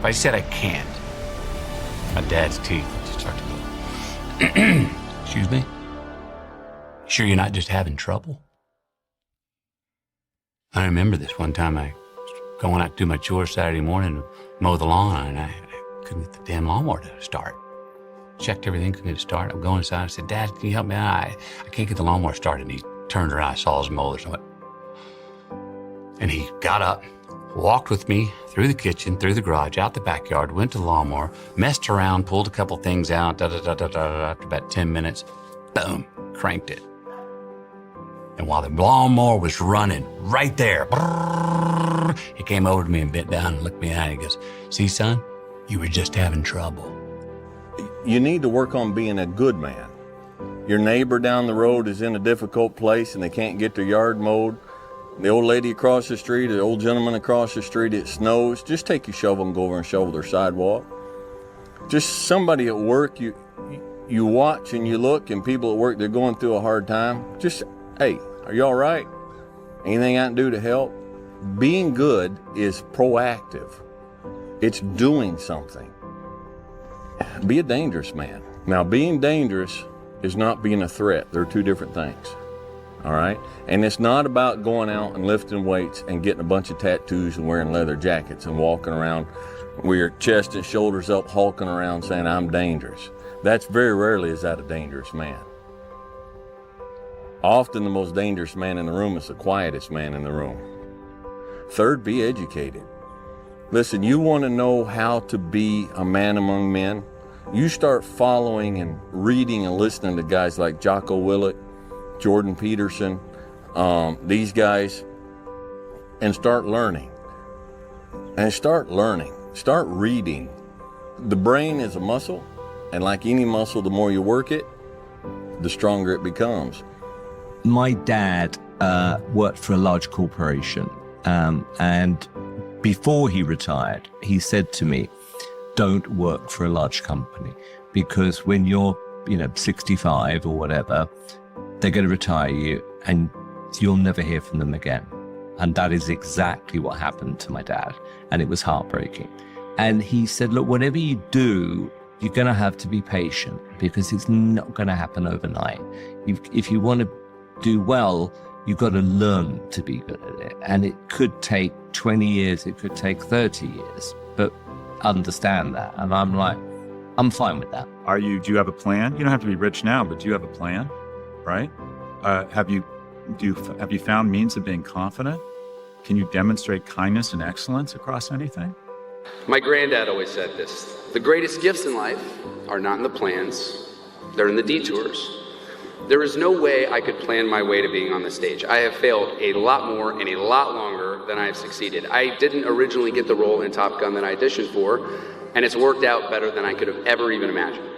If I said I can't, my dad's teeth would just start to go, excuse me? Sure you're not just having trouble? I remember this one time I was going out to do my chores Saturday morning, mow the lawn, and I couldn't get the damn lawnmower to start. Checked everything, couldn't get it to start. I'm going inside, I said, Dad, can you help me out? I can't get the lawnmower started. And he turned around, I saw his molars. And he got up, walked with me through the kitchen, through the garage, out the backyard, went to the lawnmower, messed around, pulled a couple things out, after about 10 minutes, boom, cranked it. And while the lawnmower was running right there, he came over to me and bent down and looked me in the eye and he goes, see, son, you were just having trouble. You need to work on being a good man. Your neighbor down the road is in a difficult place and they can't get their yard mowed. The old lady across the street, the old gentleman across the street, it snows. Just take your shovel and go over and shovel their sidewalk. Just somebody at work, you watch and you look, and people at work, they're going through a hard time. Just, hey, are you all right? Anything I can do to help? Being good is proactive. It's doing something. Be a dangerous man. Now, being dangerous is not being a threat. They're two different things. All right? And it's not about going out and lifting weights and getting a bunch of tattoos and wearing leather jackets and walking around with your chest and shoulders up, hulking around saying, I'm dangerous. That's very rarely is that a dangerous man. Often the most dangerous man in the room is the quietest man in the room. Third, be educated. Listen, you want to know how to be a man among men? You start following and reading and listening to guys like Jocko Willett, Jordan Peterson, these guys, and start learning. Start reading. The brain is a muscle, and like any muscle, the more you work it, the stronger it becomes. My dad worked for a large corporation, and before he retired, he said to me, don't work for a large company, because when you're 65 or whatever, they're going to retire you and you'll never hear from them again. And that is exactly what happened to my dad. And it was heartbreaking. And he said, look, whatever you do, you're going to have to be patient, because it's not going to happen overnight. If you want to do well, you've got to learn to be good at it. And it could take 20 years, it could take 30 years, but understand that. And I'm like, I'm fine with that. Do you have a plan? You don't have to be rich now, but do you have a plan, right? Have you found means of being confident? Can you demonstrate kindness and excellence across anything? My granddad always said this: the greatest gifts in life are not in the plans, they're in the detours. There is no way I could plan my way to being on the stage. I have failed a lot more and a lot longer than I have succeeded. I didn't originally get the role in Top Gun that I auditioned for, and it's worked out better than I could have ever even imagined.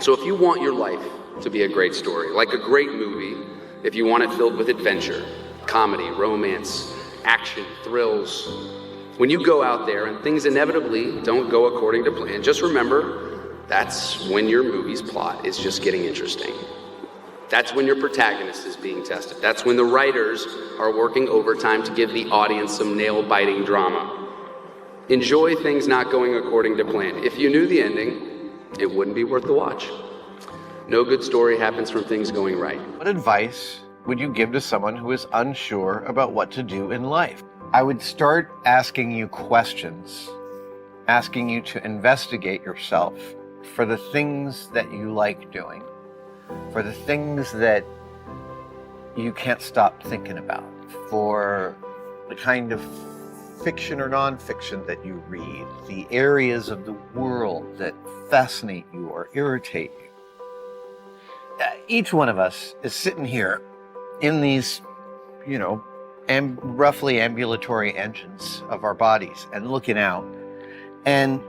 So if you want your life to be a great story, like a great movie, if you want it filled with adventure, comedy, romance, action, thrills, when you go out there and things inevitably don't go according to plan, just remember, that's when your movie's plot is just getting interesting. That's when your protagonist is being tested. That's when the writers are working overtime to give the audience some nail-biting drama. Enjoy things not going according to plan. If you knew the ending, it wouldn't be worth the watch. No good story happens from things going right. What advice would you give to someone who is unsure about what to do in life? I would start asking you questions, asking you to investigate yourself for the things that you like doing, for the things that you can't stop thinking about, for the kind of fiction or nonfiction that you read, the areas of the world that fascinate you or irritate you. Each one of us is sitting here in these, roughly ambulatory engines of our bodies and looking out. And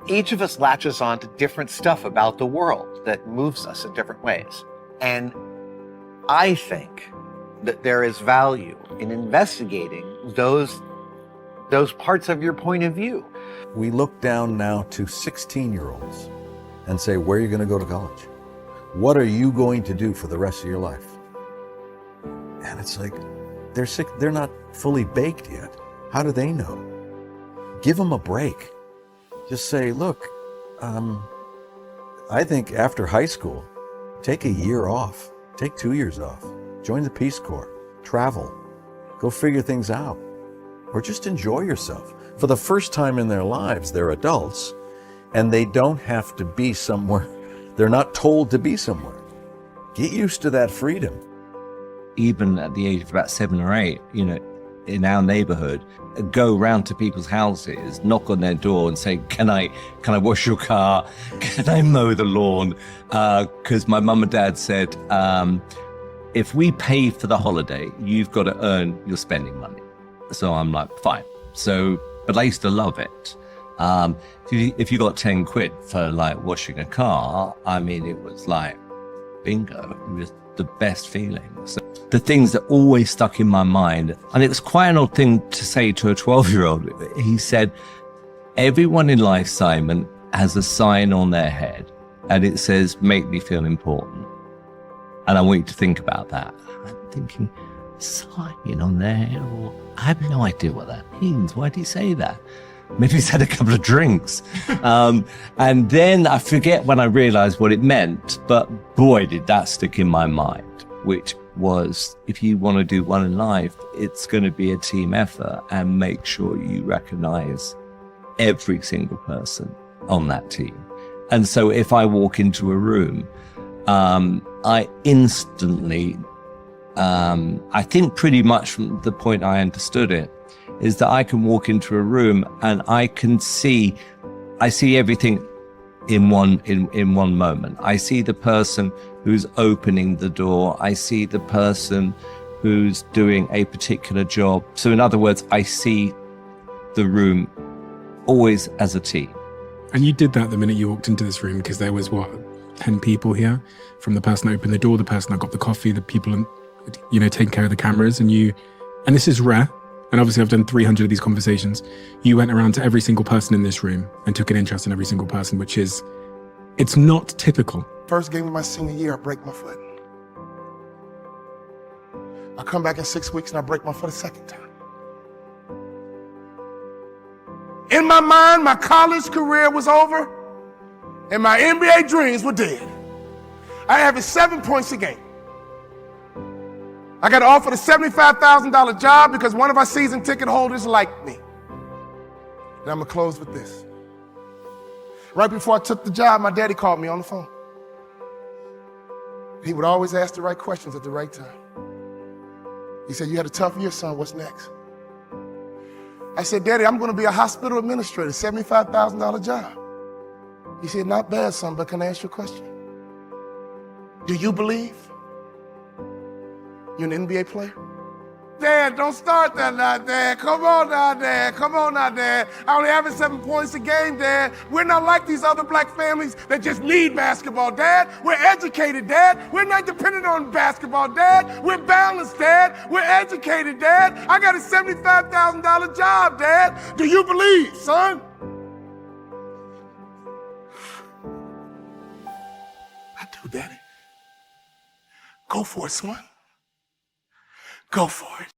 each of us latches on to different stuff about the world that moves us in different ways. And I think that there is value in investigating those parts of your point of view. We look down now to 16-year-olds and say, where are you going to go to college? What are you going to do for the rest of your life? And it's like, they're not fully baked yet. How do they know? Give them a break. Just say, look, I think after high school, take a year off, take 2 years off, join the Peace Corps, travel, go figure things out, or just enjoy yourself. For the first time in their lives, they're adults, and they don't have to be somewhere. They're not told to be somewhere. Get used to that freedom. Even at the age of about 7 or 8, you know, in our neighborhood, go round to people's houses, knock on their door and say, can I wash your car? Can I mow the lawn? Because my mum and dad said, if we pay for the holiday, you've got to earn your spending money. So I'm like, fine. So, but I used to love it. If you got 10 quid for like washing a car, I mean, it was like bingo. It was the best feeling. So the things that always stuck in my mind, and it was quite an odd thing to say to a 12-year-old. He said, everyone in life, Simon, has a sign on their head and it says, make me feel important. And I want you to think about that. I'm thinking, sign on their head? Or, I have no idea what that means. Why did he say that? Maybe he's had a couple of drinks. And then I forget when I realized what it meant, but boy, did that stick in my mind, which was, if you want to do one in life, it's going to be a team effort, and make sure you recognize every single person on that team. And so if I walk into a room, I instantly, I think pretty much from the point I understood it, is that I can walk into a room and I see everything in one moment. I see the person who's opening the door. I see the person who's doing a particular job. So in other words, I see the room always as a team. And you did that the minute you walked into this room, because there was 10 people here, from the person that opened the door, the person that got the coffee, the people, taking care of the cameras, and this is rare. And obviously I've done 300 of these conversations. You went around to every single person in this room and took an interest in every single person, it's not typical. First game of my senior year, I break my foot. I come back in 6 weeks and I break my foot a second time. In my mind, my college career was over and my NBA dreams were dead. I averaged 7 points a game. I got offered a $75,000 job because one of our season ticket holders liked me. And I'm gonna close with this. Right before I took the job, my daddy called me on the phone. He would always ask the right questions at the right time. He said, you had a tough year, son, what's next? I said, Daddy, I'm gonna be a hospital administrator, $75,000 job. He said, not bad, son, but can I ask you a question? Do you believe you're an NBA player? Dad, don't start that now, Dad. Come on now, Dad. Come on now, Dad. I only average 7 points a game, Dad. We're not like these other black families that just need basketball, Dad. We're educated, Dad. We're not dependent on basketball, Dad. We're balanced, Dad. We're educated, Dad. I got a $75,000 job, Dad. Do you believe, son? I do, Daddy. Go for it, son. Go for it.